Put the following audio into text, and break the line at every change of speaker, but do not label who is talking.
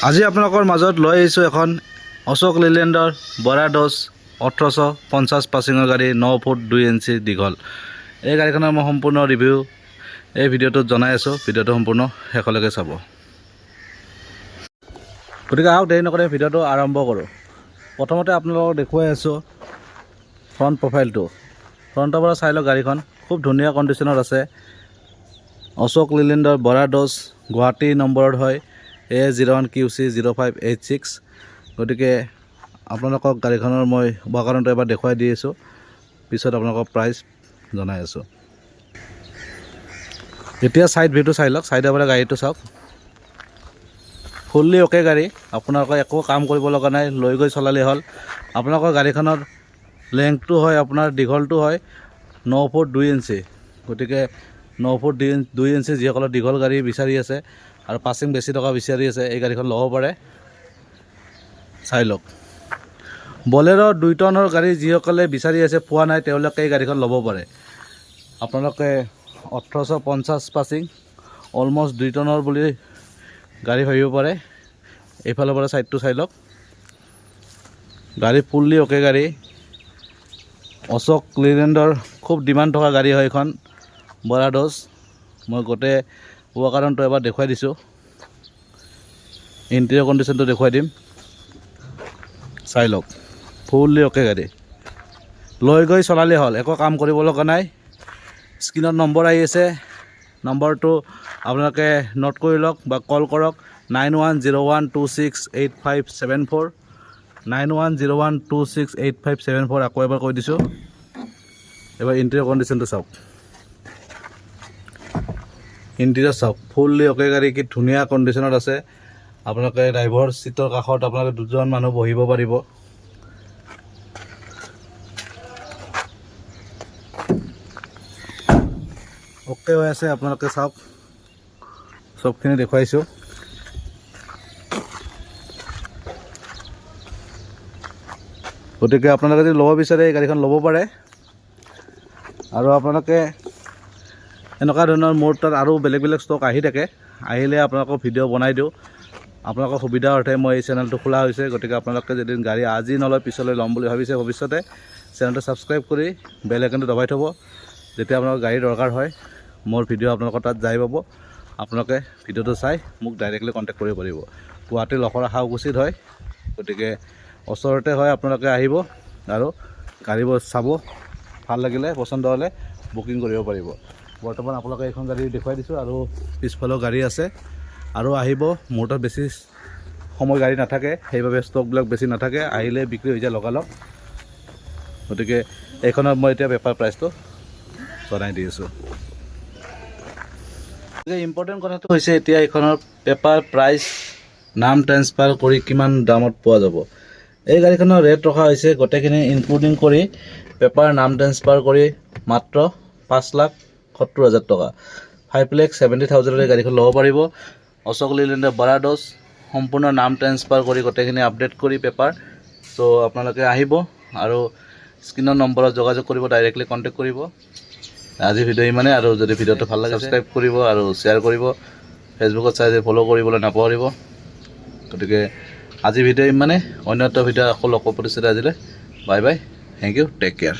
আজি আপোনালোকৰ মাজত লৈ আহিছোঁ এখন অশোক লেলেণ্ডৰ বৰাডছ 1850 পাছিঙৰ গাড়ী 9 ফুট 2 ইঞ্চি দীঘল। এই গাড়ীখনৰ মই সম্পূৰ্ণ ৰিভিউ এই ভিডিঅ'টোত জনাই আছোঁ। ভিডিঅ'টো সম্পূৰ্ণ শেষলৈকে চাব। গতিকে আহক দেৰি নকৰি ভিডিঅ'টো আৰম্ভ কৰোঁ। প্ৰথমতে আপোনালোকক দেখুৱাই আছোঁ ফ্ৰণ্ট প্ৰফাইলটো। ফ্ৰণ্টৰ পৰা চাই লওক, গাড়ীখন খুব ধুনীয়া কণ্ডিশ্যনত আছে। অশোক লেলেণ্ডৰ বৰাডছ, গুৱাহাটী নম্বৰত হয় A01QC 0586। গতিকে আপোনালোকক গাড়ীখনৰ মই উপাকৰণটো এবাৰ দেখুৱাই দি আছোঁ, পিছত আপোনালোকক প্ৰাইচ জনাই আছোঁ। এতিয়া ছাইড ভিউটো চাই লওক, ছাইডৰ পৰা গাড়ীটো চাওক, ফুল্লি অ'কে গাড়ী। আপোনালোকৰ একো কাম কৰিব লগা নাই, লৈ গৈ চলালেই হ'ল। আপোনালোকৰ গাড়ীখনৰ লেংথটো হয়, আপোনাৰ দীঘলটো হয় 9 ফুট 2 ইঞ্চি। গতিকে 9 ফুট 2 ইঞ্চি যিসকলে দীঘল গাড়ী বিচাৰি আছে আৰু পাছিং বেছি টকা বিচাৰি আছে, এই গাড়ীখন ল'ব পাৰে। চাই লওক, বলেৰ' 2 টনৰ গাড়ী যিসকলে বিচাৰি আছে, পোৱা নাই, তেওঁলোকে এই গাড়ীখন ল'ব পাৰে। আপোনালোকে 1850 পাছিং, অলমষ্ট 2 টনৰ বুলি গাড়ী ভাবিব পাৰে। এইফালৰ পৰা ছাইডটো চাই লওক, গাড়ী ফুল্লি অ'কে গাড়ী। অশোক লেলেণ্ডৰ খুব ডিমাণ্ড থকা গাড়ী হয় এইখন বৰাডছ। মই গোটেই উপাকৰণটো এবাৰ দেখুৱাই দিছোঁ, ইণ্টেৰিয়ৰ কণ্ডিশ্যনটো দেখুৱাই দিম। চাই লওক, ফুল্লি অ'কে গাড়ী, লৈ গৈ চলালেই হ'ল, একো কাম কৰিব লগা নাই। স্ক্ৰীণত নম্বৰ আহি আছে, নম্বৰটো আপোনালোকে নোট কৰি লওক বা কল কৰক 9101268574 9101268574। আকৌ এবাৰ কৈ দিছোঁ। এবাৰ ইণ্টেৰিয়ৰ কণ্ডিশ্যনটো চাওক, ইণ্টেৰিয়ৰ চাওক, ফুল্লি অ'কে গাড়ী, কি ধুনীয়া কণ্ডিশ্যনত আছে। আপোনালোকে ড্ৰাইভাৰ ছিটৰ কাষত আপোনালোকে 2জন মানুহ বহিব পাৰিব। অ'কে হৈ আছে, আপোনালোকে চাওক, চবখিনি দেখুৱাইছোঁ। গতিকে আপোনালোকে যদি ল'ব বিচাৰে এই গাড়ীখন ল'ব পাৰে। আৰু আপোনালোকে এনেকুৱা ধৰণৰ মোৰ তাত আৰু বেলেগ বেলেগ ষ্টক আহি থাকে, আহিলে আপোনালোকক ভিডিঅ' বনাই দিওঁ। আপোনালোকৰ সুবিধাৰ অৰ্থে মই এই চেনেলটো খোলা হৈছে। গতিকে আপোনালোকে যদি গাড়ী আজি নলয়, পিছলৈ ল'ম বুলি ভাবিছে ভৱিষ্যতে, চেনেলটো ছাবস্ক্ৰাইব কৰি বেল আইকনটো দবাই থ'ব। যেতিয়া আপোনালোকৰ গাড়ী দৰকাৰ হয়, মোৰ ভিডিঅ' আপোনালোকৰ তাত যাই পাব। আপোনালোকে ভিডিঅ'টো চাই মোক ডাইৰেক্টলি কণ্টেক্ট কৰিব পাৰিব। গুৱাহাটীৰ লখৰা সাউকুছিত হয়, গতিকে ওচৰতে হয়। আপোনালোকে আহিব আৰু গাড়ীবোৰ চাব, ভাল লাগিলে পচন্দ হ'লে বুকিং কৰিব পাৰিব। বৰ্তমান আপোনালোকে এইখন গাড়ী দেখুৱাই দিছোঁ, আৰু পিছফালেও গাড়ী আছে আৰু আহিব। মোৰ তাত বেছি সময় গাড়ী নাথাকে, সেইবাবে ষ্টকবিলাক বেছি নাথাকে, আহিলে বিক্ৰী হৈ যায় লগালগ। গতিকে এইখনত মই এতিয়া পেপাৰ প্ৰাইচটো জনাই দি আছোঁ। ইম্পৰ্টেণ্ট কথাটো হৈছে, এতিয়া এইখনৰ পেপাৰ প্ৰাইচ, নাম ট্ৰেন্সফাৰ কৰি কিমান দামত পোৱা যাব। এই গাড়ীখনৰ ৰেট ৰখা হৈছে গোটেইখিনি ইনক্লুডিং কৰি, পেপাৰ নাম ট্ৰেন্সফাৰ কৰি মাত্ৰ 5,70,000 টকা, 5,70,000 এই গাড়ীখন ল'ব পাৰিব। অশোক লেলেণ্ডৰ বৰাডছ, সম্পূৰ্ণ নাম ট্ৰেন্সফাৰ কৰি গোটেইখিনি আপডেট কৰি পেপাৰ। চ' আপোনালোকে আহিব আৰু স্ক্ৰীণৰ নম্বৰত যোগাযোগ কৰিব, ডাইৰেক্টলি কণ্টেক্ট কৰিব। আজি ভিডিঅ' ইমানে, আৰু যদি ভিডিঅ'টো ভাল লাগে ছাবস্ক্ৰাইব কৰিব আৰু শ্বেয়াৰ কৰিব। ফেচবুকত চাই যে ফ'ল' কৰিবলৈ নাপাহৰিব। গতিকে আজি ভিডিঅ' ইমানে, অন্য এটা ভিডিঅ' আকৌ লগ পাব। আজিলৈ bye bye, thank you, take care.